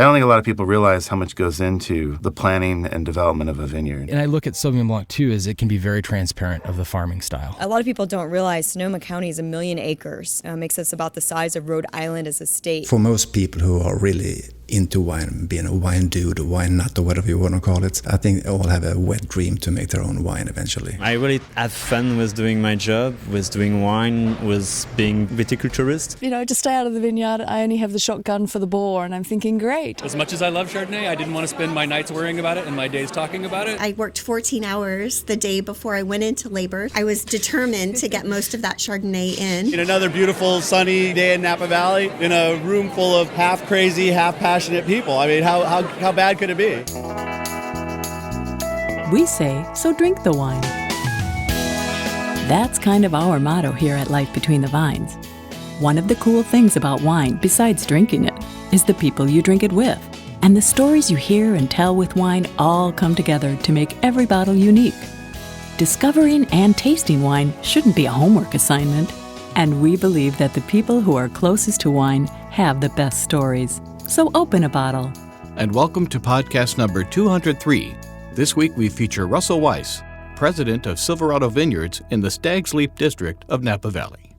I don't think a lot of people realize how much goes into the planning and development of a vineyard. And I look at Sauvignon Blanc, too, as it can be very transparent of the farming style. A lot of people don't realize Sonoma County is 1 million acres. Makes us about the size of Rhode Island as a state. For most people who are really into wine, being a wine dude, a wine nut, or whatever you want to call it, I think they all have a wet dream to make their own wine eventually. I really have fun with doing my job, with doing wine, with being viticulturist. You know, to stay out of the vineyard, I only have the shotgun for the bore, and I'm thinking, great. As much as I love Chardonnay, I didn't want to spend my nights worrying about it and my days talking about it. I worked 14 hours the day before I went into labor. I was determined to get most of that Chardonnay in. Another beautiful sunny day in Napa Valley, in a room full of half crazy, half passionate people. I mean, how bad could it be? We say, so drink the wine. That's kind of our motto here at Life Between the Vines. One of the cool things about wine, besides drinking it, is the people you drink it with. And the stories you hear and tell with wine all come together to make every bottle unique. Discovering and tasting wine shouldn't be a homework assignment. And we believe that the people who are closest to wine have the best stories. So open a bottle. And welcome to podcast number 203. This week we feature Russ Weis, president of Silverado Vineyards in the Stag's Leap district of Napa Valley.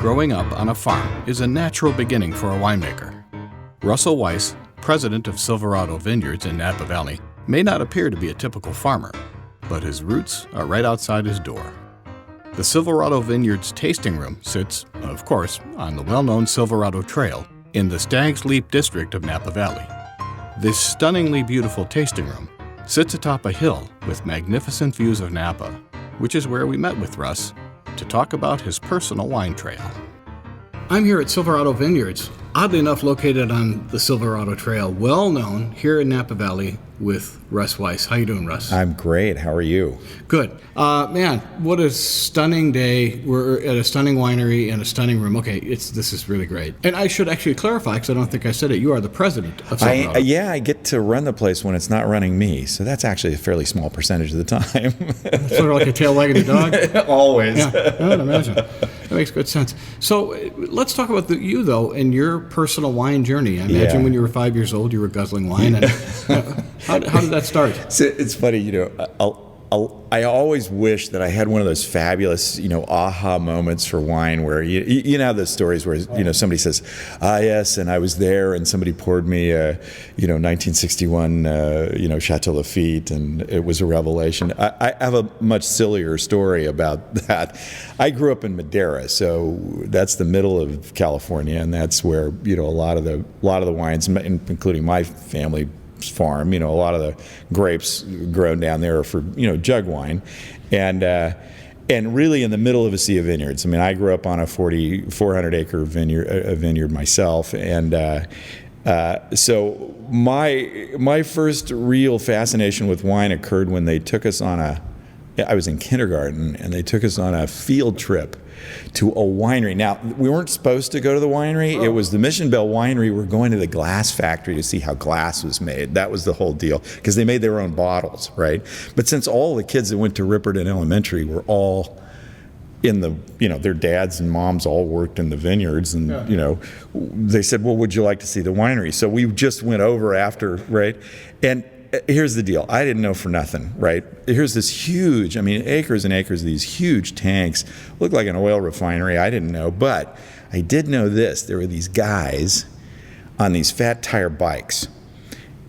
Growing up on a farm is a natural beginning for a winemaker. Russ Weis, president of Silverado Vineyards in Napa Valley, may not appear to be a typical farmer, but his roots are right outside his door. The Silverado Vineyards tasting room sits, of course, on the well-known Silverado Trail in the Stag's Leap district of Napa Valley. This stunningly beautiful tasting room sits atop a hill with magnificent views of Napa, which is where we met with Russ to talk about his personal wine trail. I'm here at Silverado Vineyards, oddly enough located on the Silverado Trail, well known here in Napa Valley with Russ Weis. How you doing, Russ? I'm great. How are you? Good. Man, what a stunning day. We're at a stunning winery in a stunning room. Okay, this is really great. And I should actually clarify, because I don't think I said it, you are the president of Silverado. I get to run the place when it's not running me, so that's actually a fairly small percentage of the time. Sort of like a tail wagging the dog? Always. Yeah, I would imagine. That makes good sense. So let's talk about you, though, and your personal wine journey. I imagine when you were 5 years old, you were guzzling wine. And how did that start? So it's funny, I always wish that I had one of those fabulous, aha moments for wine where, you know those stories where, somebody says, yes, and I was there and somebody poured me, 1961, Chateau Lafite, and it was a revelation. I have a much sillier story about that. I grew up in Madera, so that's the middle of California, and that's where, a lot of the wines, including my family farm, a lot of the grapes grown down there are for, jug wine, and really in the middle of a sea of vineyards. I mean, I grew up on a 400 acre vineyard myself, and so my first real fascination with wine occurred when they took us on I was in kindergarten, and they took us on a field trip to a winery. Now, we weren't supposed to go to the winery. It was the Mission Bell Winery. We're going to the glass factory to see how glass was made. That was the whole deal, because they made their own bottles, right? But since all the kids that went to Ripperton Elementary were all in the, their dads and moms all worked in the vineyards, and, they said, well, would you like to see the winery? So we just went over after, right? And here's the deal. I didn't know for nothing, right? Here's this huge, acres and acres of these huge tanks. Looked like an oil refinery. I didn't know, but I did know this. There were these guys on these fat tire bikes,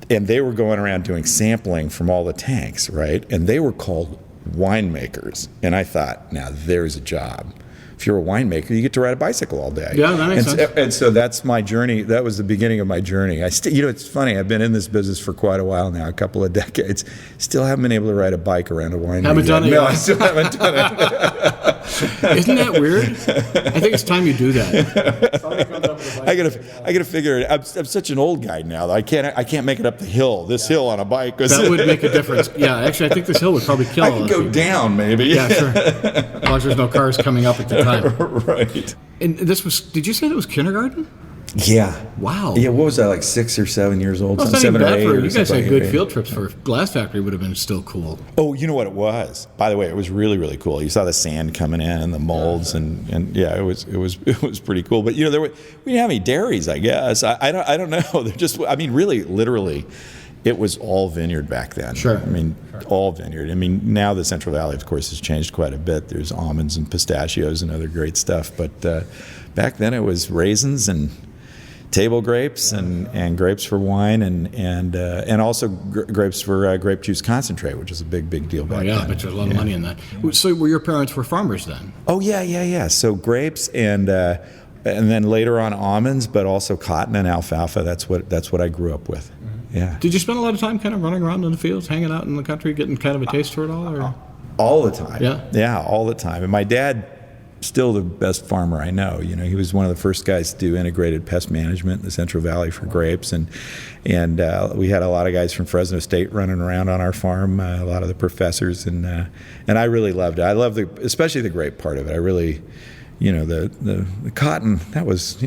and they were going around doing sampling from all the tanks, right? And they were called winemakers. And I thought, now there's a job. If you're a winemaker, you get to ride a bicycle all day. Yeah, that makes sense. And so that's my journey. That was the beginning of my journey. It's funny. I've been in this business for quite a while now, a couple of decades. Still haven't been able to ride a bike around a winery. Haven't done it yet. No, I still haven't done it. Isn't that weird? I think it's time you do that. I gotta figure it. I'm such an old guy now that I can't make it up the hill. This hill on a bike. That would make a difference. Yeah, actually, I think this hill would probably kill. I can go down, maybe. Yeah, sure. As long as there's no cars coming up at the time. Right. And this was, did you say that was kindergarten? Yeah. Wow. Yeah, what was I, like 6 or 7 years old? Well, it's not 7 even or bad 8 for or you guys something. had good field trips for Glass Factory would have been still cool. Oh, you know what it was? By the way, it was really, really cool. You saw the sand coming in and the molds, and yeah, it was pretty cool. But we didn't have any dairies, I guess. I don't know. They're just, I mean, really, literally, it was all vineyard back then. Sure. I mean, all vineyard. I mean, now the Central Valley, of course, has changed quite a bit. There's almonds and pistachios and other great stuff. But back then, it was raisins and table grapes and grapes for wine and also grapes for grape juice concentrate, which is a big deal back then. But there's a lot of money in that. So were your parents were farmers then? Oh yeah. So grapes and then later on almonds, but also cotton and alfalfa. That's what I grew up with. Yeah. Did you spend a lot of time kind of running around in the fields, hanging out in the country, getting kind of a taste for it all? Or? All the time. Yeah, all the time. And my dad, still the best farmer I know. He was one of the first guys to do integrated pest management in the Central Valley for grapes, and we had a lot of guys from Fresno State running around on our farm, a lot of the professors, and I really loved it. I loved especially the grape part of it. I really, the cotton, that was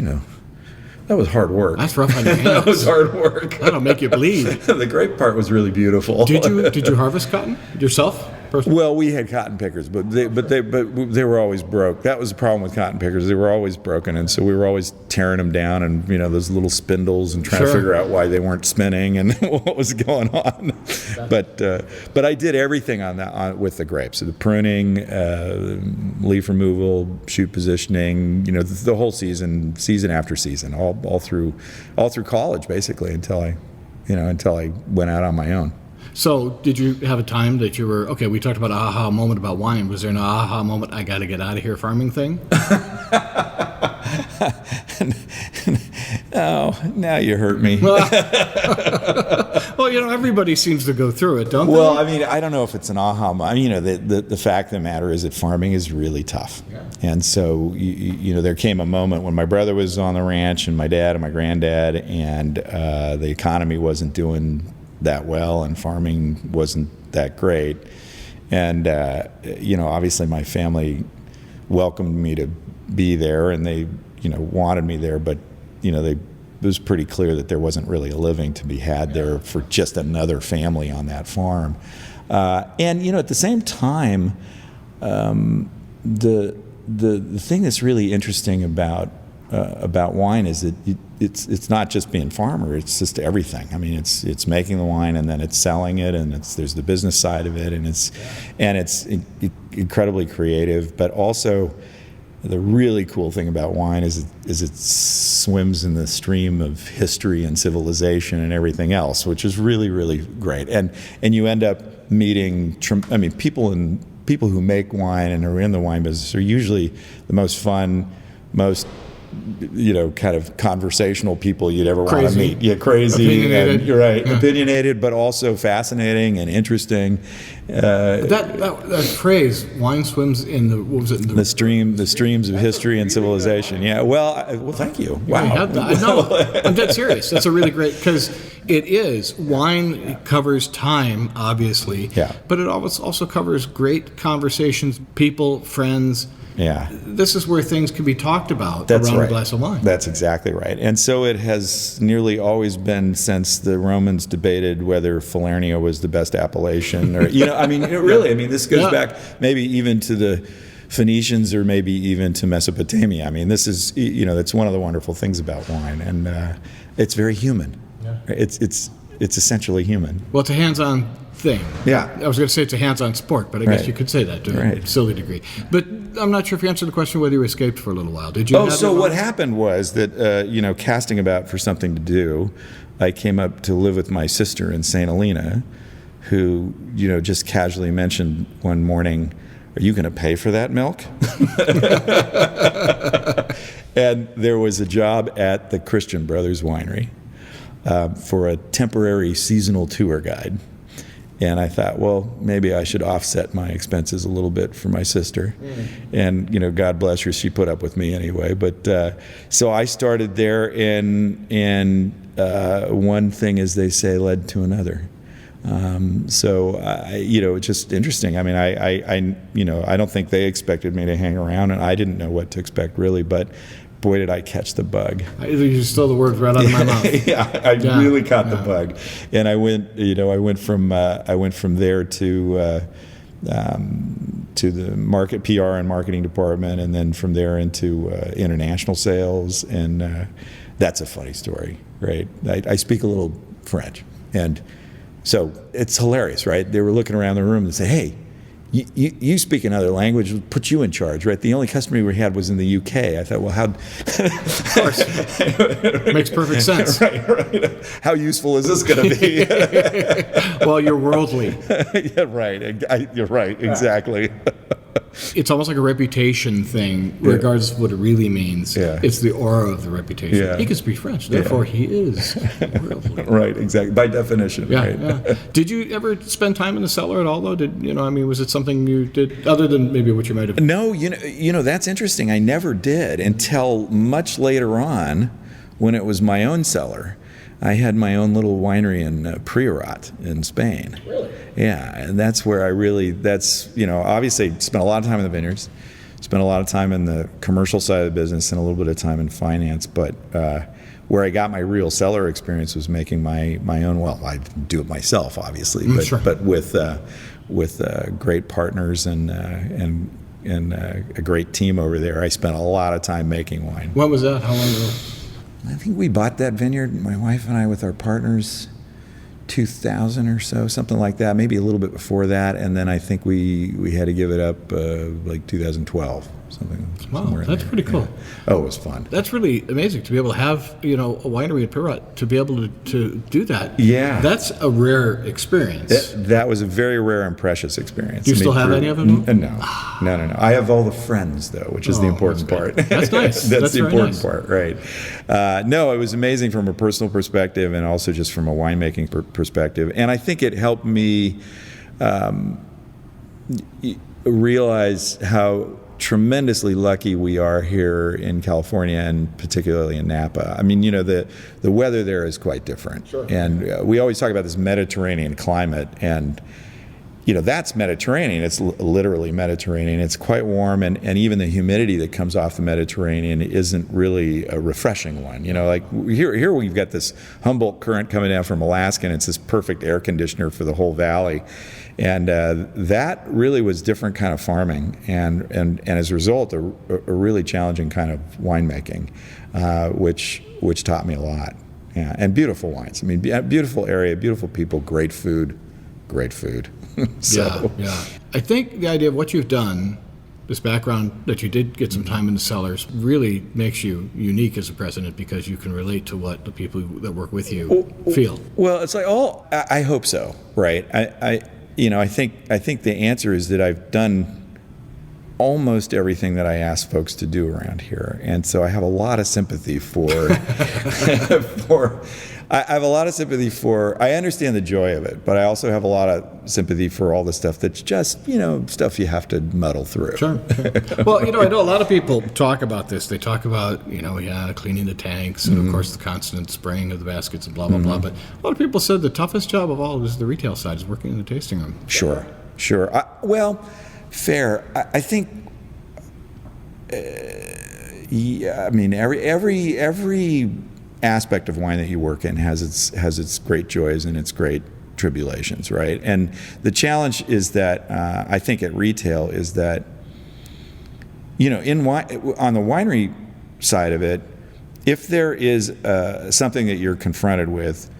hard work. That's rough on your hands. That was hard work. That'll make you bleed. The grape part was really beautiful. Did you harvest cotton yourself? Personally? Well, we had cotton pickers, but they were always broke. That was the problem with cotton pickers; they were always broken, and so we were always tearing them down, and those little spindles, and trying to figure out why they weren't spinning and what was going on. But I did everything on that with the grapes: the pruning, leaf removal, shoot positioning. The whole season after season, all through college, basically, until I went out on my own. So did you have a time that you were, okay, we talked about aha moment about wine. Was there an aha moment, I got to get out of here farming thing? Oh, now you hurt me. Well, everybody seems to go through it, don't they? Well, I mean, I don't know if it's an aha moment. The fact of the matter is that farming is really tough. Yeah. And so, there came a moment when my brother was on the ranch and my dad and my granddad, and the economy wasn't doing that well and farming wasn't that great. And, obviously my family welcomed me to be there, and they, wanted me there, but, it was pretty clear that there wasn't really a living to be had there for just another family on that farm. And, at the same time, the thing that's really interesting about wine is that it's not just being farmer, it's just everything. I mean, it's making the wine, and then it's selling it, and there's the business side of it, and it's incredibly creative. But also, the really cool thing about wine is it swims in the stream of history and civilization and everything else, which is really, really great. And you end up meeting, people who make wine and are in the wine business are usually the most fun, most kind of conversational people you'd ever want to meet. Yeah, crazy. Opinionated. You're right. Yeah. Opinionated, but also fascinating and interesting. That phrase, wine swims in the, what was it? The streams of history and civilization. Yeah. Well, thank you. Wow. No, I'm dead serious. That's a really great, because it is. Wine covers time, obviously. Yeah. But it also covers great conversations, people, friends. Yeah. This is where things can be talked about around a glass of wine. That's exactly right. And so it has nearly always been since the Romans debated whether Falernia was the best appellation, or, this goes back maybe even to the Phoenicians, or maybe even to Mesopotamia. I mean, this is, that's one of the wonderful things about wine, and it's very human. Yeah. It's essentially human. Well, it's a hands-on thing. Yeah. I was going to say it's a hands-on sport, but I guess you could say that to a silly degree. But I'm not sure if you answered the question whether you escaped for a little while. Did you? What happened was that, casting about for something to do, I came up to live with my sister in St. Helena, who, just casually mentioned one morning, "Are you going to pay for that milk?" And there was a job at the Christian Brothers Winery for a temporary seasonal tour guide. And I thought, well, maybe I should offset my expenses a little bit for my sister. And, God bless her, she put up with me anyway. But so I started there, and one thing, as they say, led to another. It's just interesting. I mean, I don't think they expected me to hang around, and I didn't know what to expect really. But boy, did I catch the bug. You stole the words right out of my mouth. I really caught the bug. And I went from there to the market PR and marketing department, and then from there into international sales. And that's a funny story, right? I speak a little French, and so it's hilarious, right? They were looking around the room and say, "Hey, you speak another language, we'll put you in charge," right? The only customer we had was in the UK. I thought, well, how? Of course. Makes perfect sense. Right. How useful is this going to be? Well, you're worldly. Yeah, right. You're right, exactly. It's almost like a reputation thing, regardless of what it really means. Yeah. It's the aura of the reputation. Yeah. He can speak French, therefore he is worldly. Right, exactly. By definition, right? Yeah. Did you ever spend time in the cellar at all, though? Was it something you did, other than maybe what you might have? No, that's interesting. I never did until much later on when it was my own cellar. I had my own little winery in Priorat in Spain. Really? Yeah, and that's where obviously spent a lot of time in the vineyards, spent a lot of time in the commercial side of the business, and a little bit of time in finance. But where I got my real cellar experience was making my own. Well, I do it myself, obviously, but sure. But with great partners and a great team over there. I spent a lot of time making wine. When was that? How long ago? I think we bought that vineyard, my wife and I, with our partners, 2000 or so, something like that, maybe a little bit before that, and then I think we had to give it up like 2012, something. Wow, that's pretty cool. Yeah. Oh, it was fun. That's really amazing to be able to have a winery at Priorat, to be able to do that. Yeah, that's a rare experience. That was a very rare and precious experience. Do you still have any of them? No. I have all the friends though, which is the important part. That's nice. That's the important nice. part, right? No, it was amazing from a personal perspective and also just from a winemaking perspective, and I think it helped me realize how tremendously lucky we are here in California, and particularly in Napa. I mean, the weather there is quite different. Sure. And we always talk about this Mediterranean climate, and that's Mediterranean. It's literally Mediterranean. It's quite warm, and even the humidity that comes off the Mediterranean isn't really a refreshing one. Like here we've got this Humboldt current coming down from Alaska, and it's this perfect air conditioner for the whole valley. And that really was different kind of farming, and as a result, a really challenging kind of winemaking, which taught me a lot. Yeah, and beautiful wines. I mean, beautiful area, beautiful people, great food. So. Yeah. I think the idea of what you've done, this background that you did get some time in the cellars, really makes you unique as a president, because you can relate to what the people that work with you feel. Well, it's like, I hope so, right? I think the answer is that I've done almost everything that I ask folks to do around here, and so I have a lot of sympathy for I have a lot of sympathy for. I understand the joy of it, but I also have a lot of sympathy for all the stuff that's just stuff you have to muddle through. Sure. Well, I know a lot of people talk about this. They talk about cleaning the tanks, and of course the constant spraying of the baskets and blah blah blah. But a lot of people said the toughest job of all is the retail side, is working in the tasting room. Sure. Fair. I think. I mean, every aspect of wine that you work in has its great joys and its great tribulations, right? And the challenge is that I think at retail is that in wine, on the winery side of it, if there is something that you're confronted with,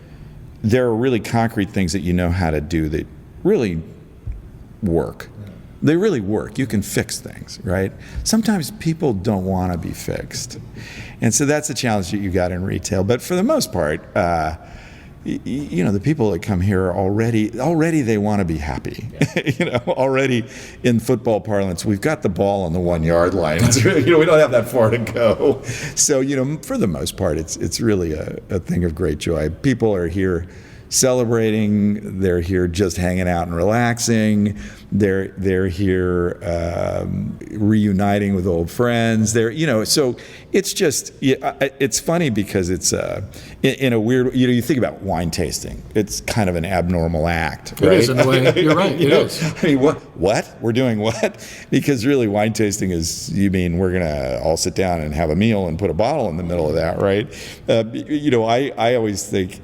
there are really concrete things that you know how to do that really work. They really work. You can fix things, right? Sometimes people don't want to be fixed. And so that's the challenge that you got in retail. But for the most part, the people that come here are already they want to be happy. Yeah. Already in football parlance, we've got the ball on the 1 yard line. It's really, we don't have that far to go. So, for the most part, it's really a thing of great joy. People are here celebrating. They're here just hanging out and relaxing. They're here reuniting with old friends. So it's just it's funny because it's in a weird. You think about wine tasting. It's kind of an abnormal act, right? It is in a way. You're right. It is. I mean, what? We're doing what? Because really, wine tasting is, you mean we're going to all sit down and have a meal and put a bottle in the middle of that, right? I always think,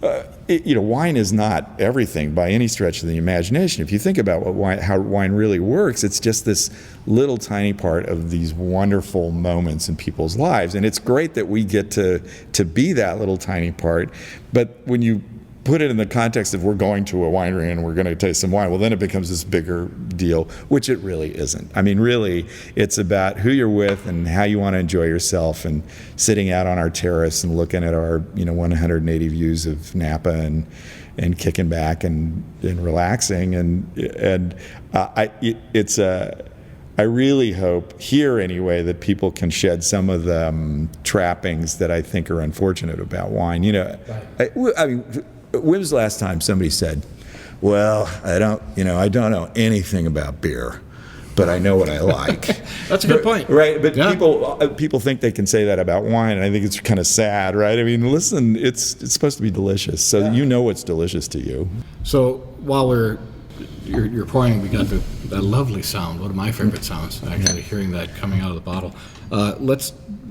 wine is not everything by any stretch of the imagination. If you think about how wine really works, it's just this little tiny part of these wonderful moments in people's lives. And it's great that we get to be that little tiny part. But when you put it in the context of we're going to a winery and we're going to taste some wine, well, then it becomes this bigger deal, which it really isn't. I mean, really, it's about who you're with and how you want to enjoy yourself, and sitting out on our terrace and looking at our 180 views of Napa and kicking back and relaxing. I really hope here anyway that people can shed some of the trappings that I think are unfortunate about wine. When was the last time somebody said, well, I don't know anything about beer, but I know what I like? That's a good point. Right, but people think they can say that about wine, and I think it's kind of sad, right? I mean, listen, it's supposed to be delicious, so you know what's delicious to you. So while you're pouring, we got that lovely sound, one of my favorite sounds, actually, hearing that coming out of the bottle.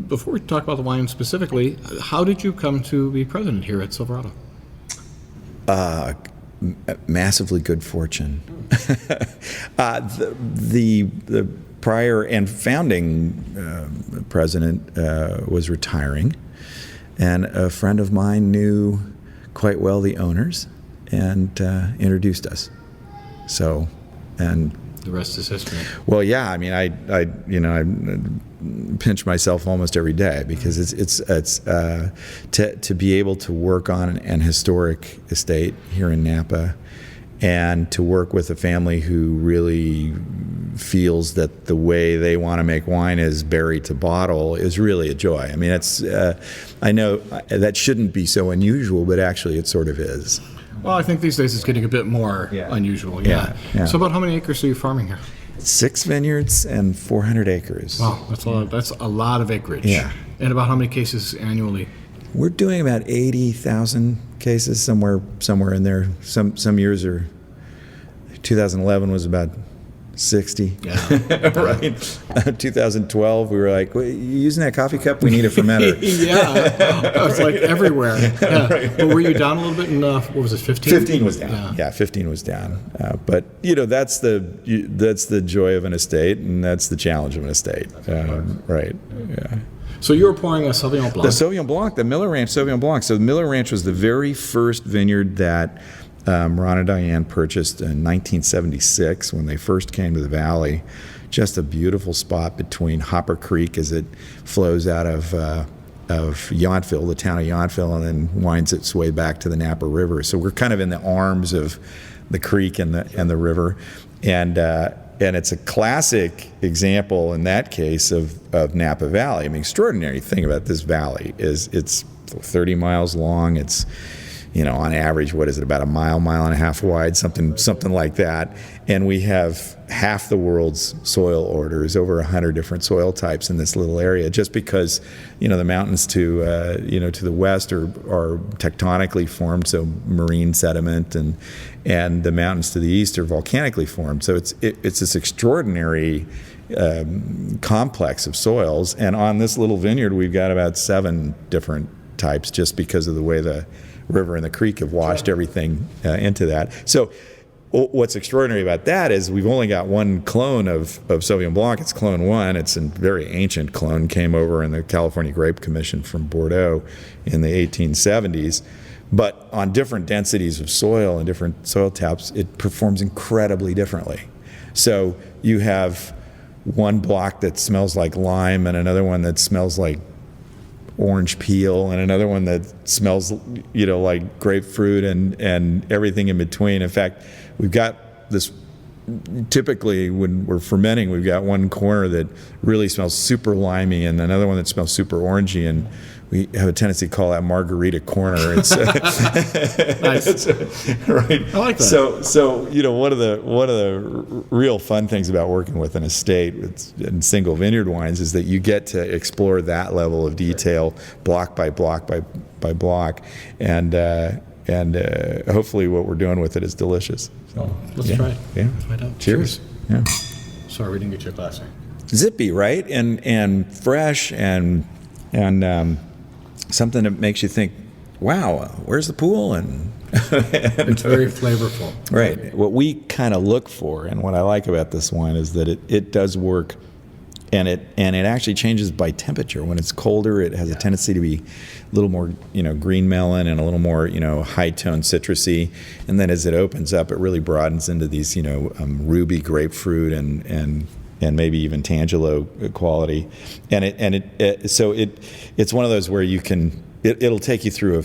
Before we talk about the wine specifically, how did you come to be president here at Silverado? Massively good fortune. The prior and founding president was retiring, and a friend of mine knew quite well the owners and introduced us. So, and the rest is history. Well, yeah. I mean, I pinch myself almost every day because it's to be able to work on an historic estate here in Napa, and to work with a family who really feels that the way they want to make wine is berry to bottle is really a joy. I mean, I know that shouldn't be so unusual, but actually it sort of is. Well, I think these days it's getting a bit more unusual. Yeah. So about how many acres are you farming here? 6 vineyards and 400 acres. Wow, that's a lot of acreage. Yeah. And about how many cases annually? We're doing about 80,000 cases, somewhere in there. Some years are. 2011 was about 60. Yeah. Right. 2012, we were like, well, you using that coffee cup? We need a fermenter. Yeah. It was like everywhere. Yeah. Right. But were you down a little bit in, what was it, 15? 15 was down. Yeah, 15 was down. But, that's the joy of an estate, and that's the challenge of an estate. Right. Yeah. So you were pouring a Sauvignon Blanc. The Sauvignon Blanc, the Miller Ranch Sauvignon Blanc. So the Miller Ranch was the very first vineyard that Ron and Diane purchased in 1976 when they first came to the valley. Just a beautiful spot between Hopper Creek as it flows out of Yountville, the town of Yountville, and then winds its way back to the Napa River. So we're kind of in the arms of the creek and the river, and it's a classic example in that case of Napa Valley. I mean, extraordinary thing about this valley is it's 30 miles long. It's on average, what is it, about a mile and a half wide, something like that. And we have half the world's soil orders, over 100 different soil types in this little area, just because, the mountains to the west are tectonically formed, so marine sediment, and the mountains to the east are volcanically formed. So it's this extraordinary complex of soils. And on this little vineyard, we've got about 7 different types, just because of the way the river and the creek have washed everything into that. So what's extraordinary about that is we've only got one clone of Sauvignon Blanc. It's clone 1. It's a very ancient clone, came over in the California Grape Commission from Bordeaux in the 1870s. But on different densities of soil and different soil types, it performs incredibly differently. So you have one block that smells like lime and another one that smells like orange peel and another one that smells like grapefruit and everything in between. In fact, we've got this typically when we're fermenting, we've got one corner that really smells super limey and another one that smells super orangey, and we have a tendency to call that margarita corner. It's nice. Right. I like that. So one of the real fun things about working with an estate and single vineyard wines is that you get to explore that level of detail, block by block by block, and hopefully what we're doing with it is delicious. So, let's try it. Yeah. Let's find out. Cheers. Yeah. Sorry we didn't get your glass here. Zippy, right? And fresh and something that makes you think, wow, where's the pool? And it's very flavorful. Right. What we kind of look for, and what I like about this wine, is that it does work, and it actually changes by temperature. When it's colder, it has a tendency to be a little more, green melon and a little more, high-toned citrusy. And then as it opens up, it really broadens into these, ruby grapefruit and maybe even Tangelo quality. And it's one of those where you can, it'll take you through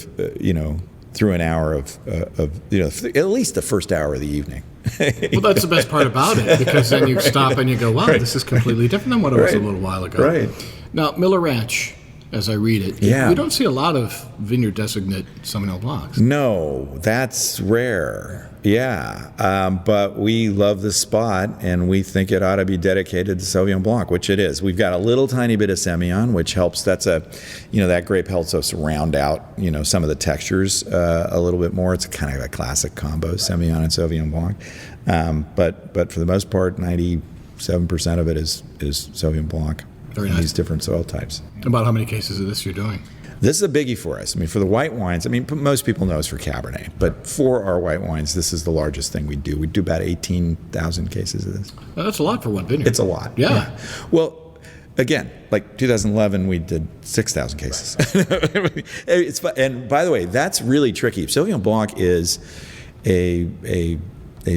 through an hour of at least the first hour of the evening. Well, that's the best part about it, because then you stop and you go, wow, This is completely different than what it was a little while ago. Right. Now, Miller Ranch, as I read it, we don't see a lot of vineyard designate Sauvignon Blancs. No, that's rare. Yeah, but we love the spot, and we think it ought to be dedicated to Sauvignon Blanc, which it is. We've got a little tiny bit of Semillon, which helps. That's that grape helps us round out, some of the textures a little bit more. It's kind of a classic combo, Semillon and Sauvignon Blanc. But for the most part, 97% of it is Sauvignon Blanc. Very nice. These different soil types. About how many cases of this you're doing? This is a biggie for us. I mean, for the white wines, most people know us for Cabernet, but for our white wines, this is the largest thing we do. We do about 18,000 cases of this. Well, that's a lot for one vineyard. It's a lot. Yeah. Well, again, like 2011, we did 6,000 cases. And by the way, that's really tricky. Sauvignon Blanc is a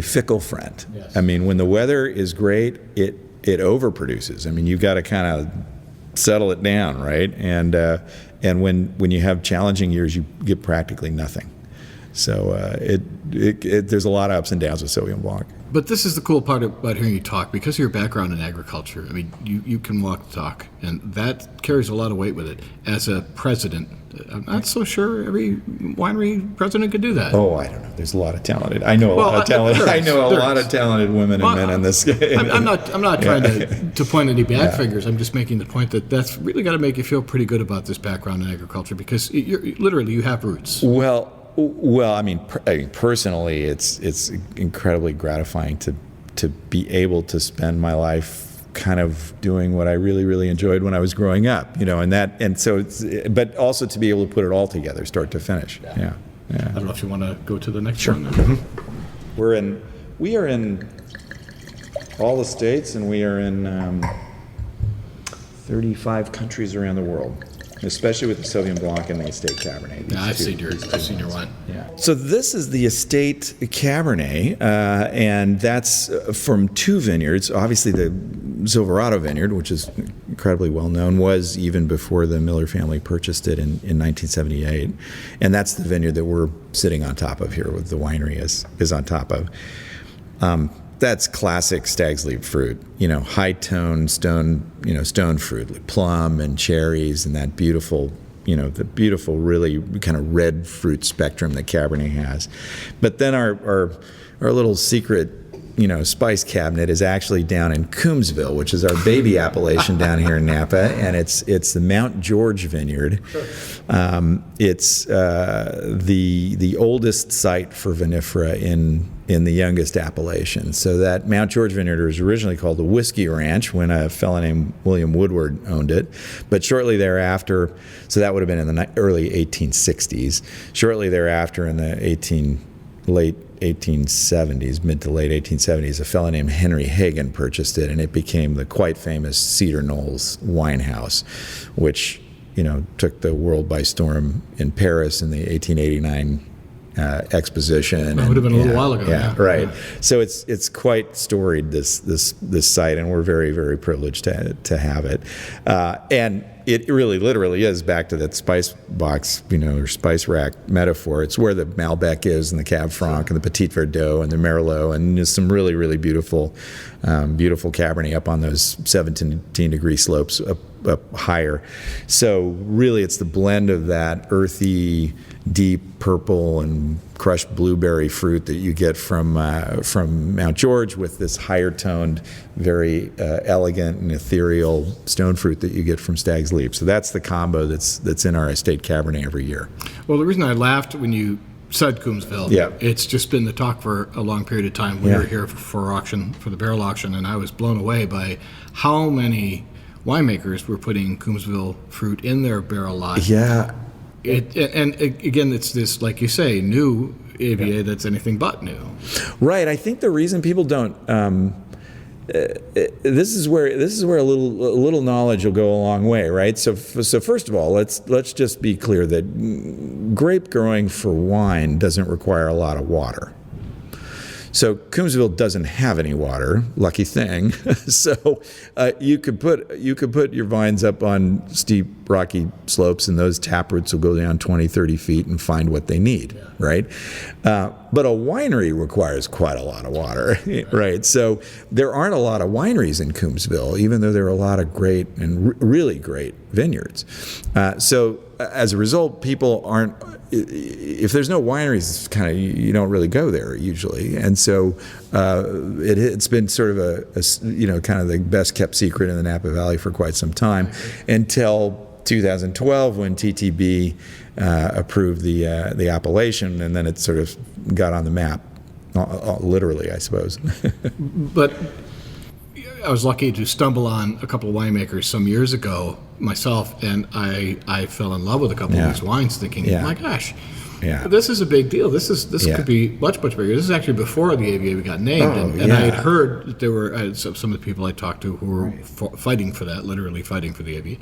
fickle friend. Yes. I mean, when the weather is great, it overproduces. I mean, you've got to kind of settle it down, right? And when you have challenging years, you get practically nothing. So there's a lot of ups and downs with Sauvignon Blanc. But this is the cool part about hearing you talk. Because of your background in agriculture, I mean, you can walk the talk, and that carries a lot of weight with it. As a president, I'm not so sure every winery president could do that. Oh, I don't know. There's a lot of talented. I know a lot of talented women and men in this game. I'm not trying to point any bad fingers. I'm just making the point that that's really got to make you feel pretty good about this background in agriculture, because you have roots. Well, I mean, personally, it's incredibly gratifying to be able to spend my life kind of doing what I really, really enjoyed when I was growing up, but also to be able to put it all together, start to finish. Yeah. I don't know if you want to go to the next Sure. one. Mm-hmm. We are in all the states, and we are in 35 countries around the world, especially with the Sauvignon Blanc and the Estate Cabernet. I've seen your wine. Yeah. So this is the Estate Cabernet, and that's from two vineyards. Obviously, the Silverado Vineyard, which is incredibly well known, was even before the Miller family purchased it in 1978, and that's the vineyard that we're sitting on top of here, with the winery is on top of. That's classic Stag's Leap fruit, high-tone stone fruit, plum and cherries, and that beautiful, the beautiful, really kind of red fruit spectrum that Cabernet has. But then our little secret, spice cabinet is actually down in Coombsville, which is our baby appellation down here in Napa, and it's the Mount George Vineyard. It's the oldest site for vinifera in the youngest appellation. So that Mount George Vineyard was originally called the Whiskey Ranch when a fellow named William Woodward owned it. But shortly thereafter, so that would have been in the early 1860s, shortly thereafter in the late 1870s, mid to late 1870s, a fellow named Henry Hagen purchased it, and it became the quite famous Cedar Knolls wine house, which took the world by storm in Paris in the 1889 exposition. That would have been a little while ago. Yeah, right. Yeah. So it's quite storied, this site, and we're very, very privileged to have it. And it really literally is back to that spice box, or spice rack metaphor. It's where the Malbec is, and the Cab Franc, and the Petit Verdot, and the Merlot, and there's some really, really beautiful Cabernet up on those 17-degree slopes up higher. So really, it's the blend of that earthy, deep purple and crushed blueberry fruit that you get from Mount George, with this higher toned, very elegant and ethereal stone fruit that you get from Stag's Leap. So that's the combo that's in our estate Cabernet every year. Well, the reason I laughed when you said Coombsville, it's just been the talk for a long period of time. We were here for auction, for the barrel auction, and I was blown away by how many winemakers were putting Coombsville fruit in their barrel lot. Yeah. And again, it's this, like you say, new AVA that's anything but new. Right. I think the reason people don't. This is where a little knowledge will go a long way, right? So first of all, let's just be clear that grape growing for wine doesn't require a lot of water. So Coombsville doesn't have any water, lucky thing. So you could put your vines up on steep, rocky slopes, and those taproots will go down 20, 30 feet and find what they need, right? But a winery requires quite a lot of water, right? So there aren't a lot of wineries in Coombsville, even though there are a lot of great and really great vineyards. So as a result, people aren't. If there's no wineries, kind of you don't really go there usually, and so it's been sort of a kind of the best kept secret in the Napa Valley for quite some time, until 2012 when TTB approved the appellation, and then it sort of got on the map, literally, I suppose. But I was lucky to stumble on a couple of winemakers some years ago myself, and I fell in love with a couple of these wines, thinking, my gosh, this is a big deal. This could be much bigger. This is actually before the AVA got named, and I had heard that there were some of the people I talked to who were fighting for that, literally fighting for the AVA,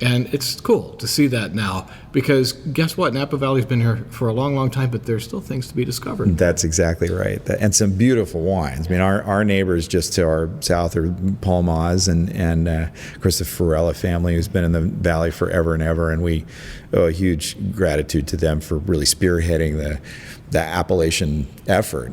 and it's cool to see that now, because guess what? Napa Valley's been here for a long, long time, but there's still things to be discovered. That's exactly right, and some beautiful wines. I mean, our neighbors just to our south are Paul Maz and of course the Ferrella family, who's been in the valley forever and ever, and we owe a huge gratitude to them for really spearheading the appellation effort.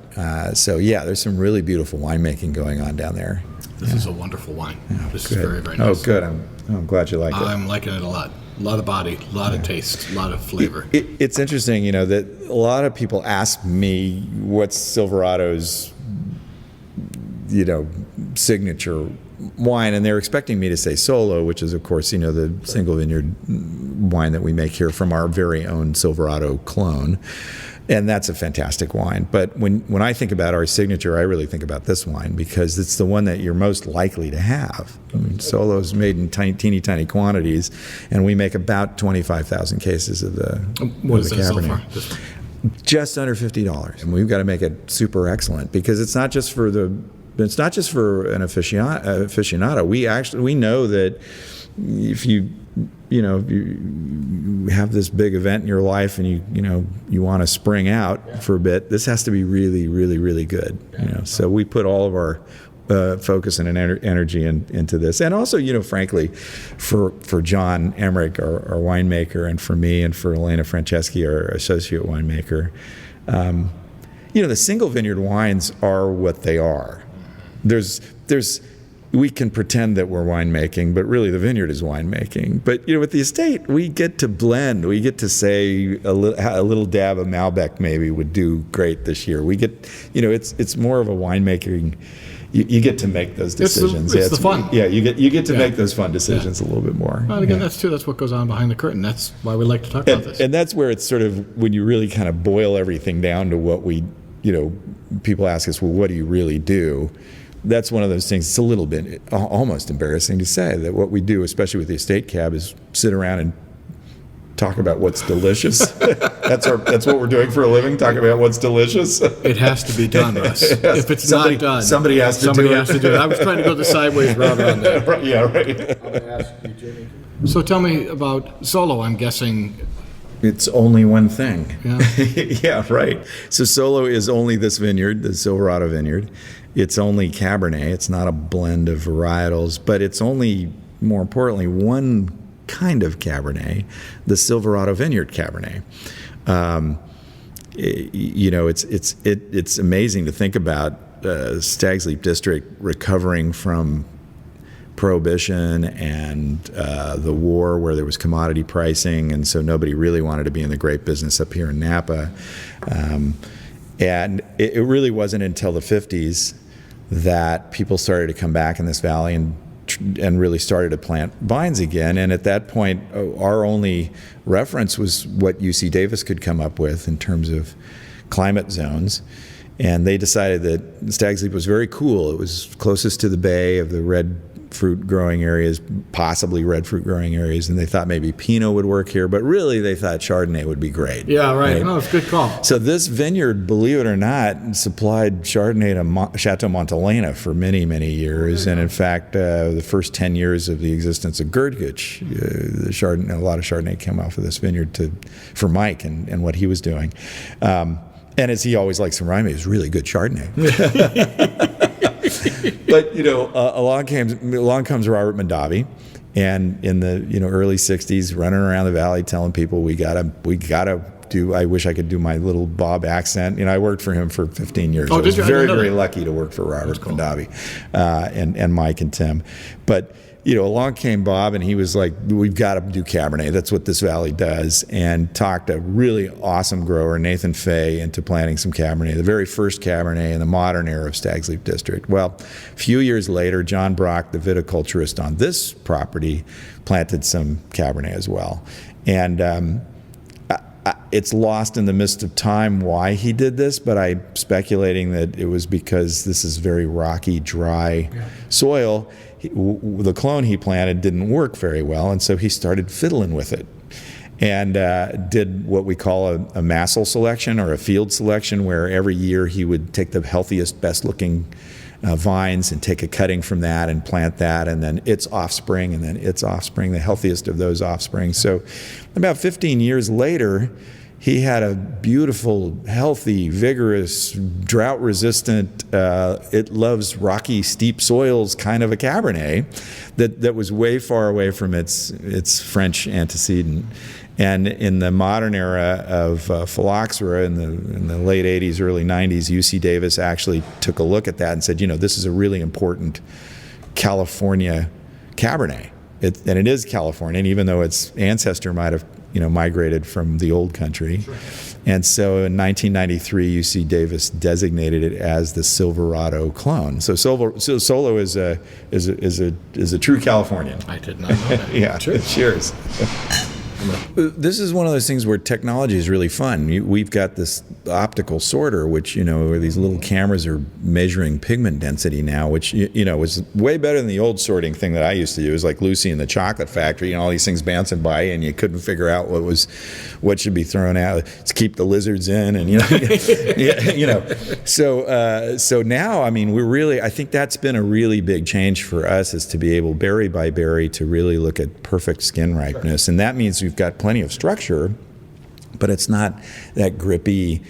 So there's some really beautiful winemaking going on down there. This is a wonderful wine. This is very, very nice. Oh, good. I'm glad you like it. I'm liking it a lot. A lot of body, a lot of taste, a lot of flavor. It's interesting, that a lot of people ask me what's Silverado's, signature wine, and they're expecting me to say Solo, which is, of course, the single vineyard wine that we make here from our very own Silverado clone. And that's a fantastic wine. But when I think about our signature, I really think about this wine, because it's the one that you're most likely to have. I mean, Solo's made in teeny tiny quantities, and we make about 25,000 cases of the What is that Cabernet. so far? Just under $50, and we've got to make it super excellent, because it's not just for an aficionado. We know that if you have this big event in your life and you want to spring out for a bit, this has to be really, really, really good. So we put all of our focus and energy into this, and also, frankly, for John Emmerich, our winemaker, and for me, and for Elena Franceschi, our associate winemaker. The single vineyard wines are what they are. We can pretend that we're winemaking, but really the vineyard is winemaking. But with the estate, we get to blend. We get to say a little dab of Malbec maybe would do great this year. We get, it's more of a winemaking. You get to make those decisions. It's the fun. Yeah, you get to make those fun decisions a little bit more. Well, again, that's what goes on behind the curtain. That's why we like to talk about this. And that's where it's sort of, when you really kind of boil everything down to what we, people ask us, well, what do you really do? That's one of those things. It's a little bit almost embarrassing to say that what we do, especially with the estate cab, is sit around and talk about what's delicious. That's what we're doing for a living. Talk about what's delicious. It has to be done, Russ. Yes. If it's not done, somebody has to do it. I was trying to go the sideways route on that. Right, yeah, right. So tell me about Solo. I'm guessing it's only one thing. Yeah. Yeah, right. So Solo is only this vineyard, the Silverado Vineyard. It's only Cabernet. It's not a blend of varietals, but it's only, more importantly, one kind of Cabernet, the Silverado Vineyard Cabernet. It's amazing to think about Stag's Leap District recovering from Prohibition and the war, where there was commodity pricing, and so nobody really wanted to be in the grape business up here in Napa. And it really wasn't until the 50s that people started to come back in this valley and really started to plant vines again. And at that point, our only reference was what UC Davis could come up with in terms of climate zones. And they decided that Stag's Leap was very cool. It was closest to the bay of the red fruit growing areas, possibly red fruit growing areas, and they thought maybe Pinot would work here, but really they thought Chardonnay would be great. Yeah, right. No, it's a good call. So this vineyard, believe it or not, supplied Chardonnay to Chateau Montelena for many, many years, and in fact, the first 10 years of the existence of Gerdgich, a lot of Chardonnay came off of this vineyard for Mike and what he was doing. And as he always likes to remind me, it was really good Chardonnay. But along comes Robert Mondavi, and in the early '60s, running around the valley telling people we gotta do. I wish I could do my little Bob accent. I worked for him for 15 years. I was very, very lucky to work for Robert Mondavi, and Mike and Tim. But along came Bob, and he was like, we've got to do Cabernet. That's what this valley does. And talked a really awesome grower, Nathan Fay, into planting some Cabernet, the very first Cabernet in the modern era of Stag's Leap District. Well, a few years later, John Brock, the viticulturist on this property, planted some Cabernet as well. And it's lost in the mist of time why he did this, but I'm speculating that it was because this is very rocky, dry soil. The clone he planted didn't work very well, and so he started fiddling with it and did what we call a massal selection or a field selection, where every year he would take the healthiest, best-looking vines and take a cutting from that and plant that, and then its offspring, and then its offspring, the healthiest of those offspring. So about 15 years later, he had a beautiful, healthy, vigorous, drought-resistant, it loves rocky, steep soils kind of a Cabernet that was way far away from its French antecedent. And in the modern era of phylloxera in the late 80s, early 90s, UC Davis actually took a look at that and said, this is a really important California Cabernet. And it is California, and even though its ancestor might have migrated from the old country. Sure. And so in 1993, UC Davis designated it as the Silverado clone. So Solo is a true Californian. I did not know that. Yeah, cheers. This is one of those things where technology is really fun. We've got this optical sorter, which, where these little cameras are measuring pigment density now, which, was way better than the old sorting thing that I used to do. It was like Lucy in the Chocolate Factory, all these things bouncing by, and you couldn't figure out what should be thrown out to keep the lizards in, and So now, I think that's been a really big change for us, is to be able berry by berry to really look at perfect skin ripeness, sure. And that means we've got plenty of structure, but it's not that grippy,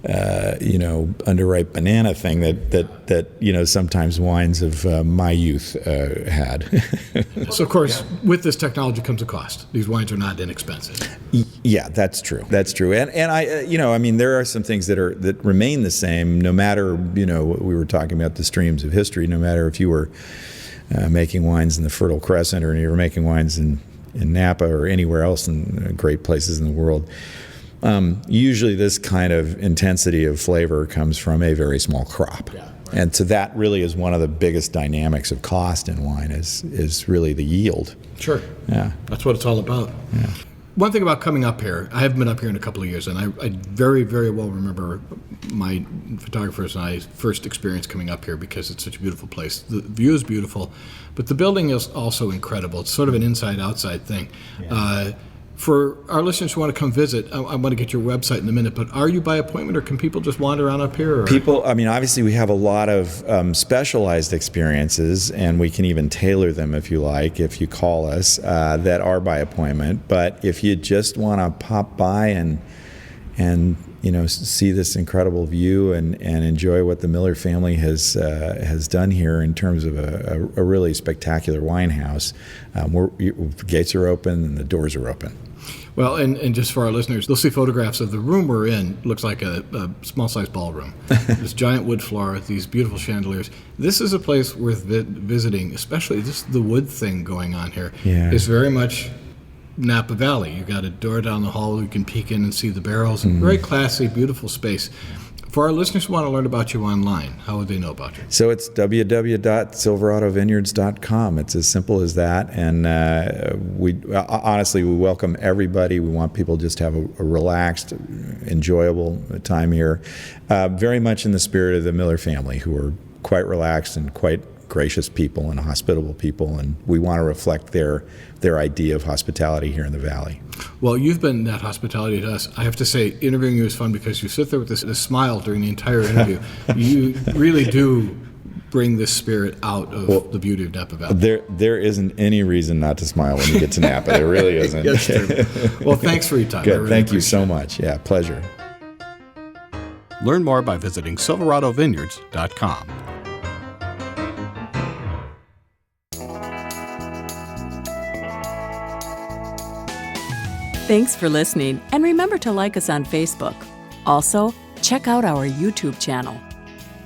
underripe banana thing that sometimes wines of my youth had. So, of course, with this technology comes a cost. These wines are not inexpensive. Yeah, that's true. That's true. And there are some things that remain the same, no matter, we were talking about the streams of history, no matter if you were making wines in the Fertile Crescent or you were making wines in Napa or anywhere else in great places in the world. Usually this kind of intensity of flavor comes from a very small crop. Yeah, right. And so that really is one of the biggest dynamics of cost in wine is really the yield. Sure. Yeah. That's what it's all about. Yeah. One thing about coming up here, I haven't been up here in a couple of years, and I very, very well remember my photographers and I's first experience coming up here because it's such a beautiful place. The view is beautiful, but the building is also incredible. It's sort of an inside-outside thing. Yeah. For our listeners who want to come visit, I want to get your website in a minute, but are you by appointment, or can people just wander around up here? Or? People, obviously we have a lot of specialized experiences, and we can even tailor them if you like, if you call us, that are by appointment. But if you just want to pop by and see this incredible view and enjoy what the Miller family has done here in terms of a really spectacular wine house. The gates are open and the doors are open. Well, and just for our listeners, they'll see photographs of the room we're in. Looks like a small-sized ballroom. This giant wood floor, these beautiful chandeliers. This is a place worth visiting, especially just the wood thing going on here. Yeah. It's very much Napa Valley. You got a door down the hall you can peek in and see the barrels. Very classy, beautiful space. For our listeners who want to learn about you online, how would they know about you? So it's www.silveradovineyards.com. It's as simple as that. And we welcome everybody. We want people just to have a relaxed, enjoyable time here. Very much in the spirit of the Miller family, who are quite relaxed and quite gracious people and hospitable people. And we want to reflect their idea of hospitality here in the Valley. Well, you've been that hospitality to us. I have to say, interviewing you is fun because you sit there with this smile during the entire interview. You really do bring this spirit out of the beauty of Napa Valley. There isn't any reason not to smile when you get to Napa. There really isn't. That's true. Well, thanks for your time. Good. Really Thank you so much. Yeah, pleasure. Learn more by visiting silveradovineyards.com. Thanks for listening, and remember to like us on Facebook. Also, check out our YouTube channel.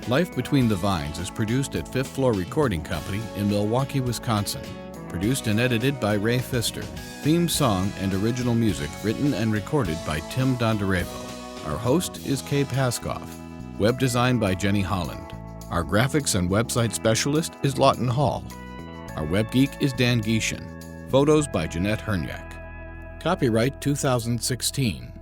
Life Between the Vines is produced at Fifth Floor Recording Company in Milwaukee, Wisconsin. Produced and edited by Ray Pfister. Theme song and original music written and recorded by Tim Dondarevo. Our host is Kay Paskoff. Web design by Jenny Holland. Our graphics and website specialist is Lawton Hall. Our web geek is Dan Gieshin. Photos by Jeanette Hernyak. Copyright 2016.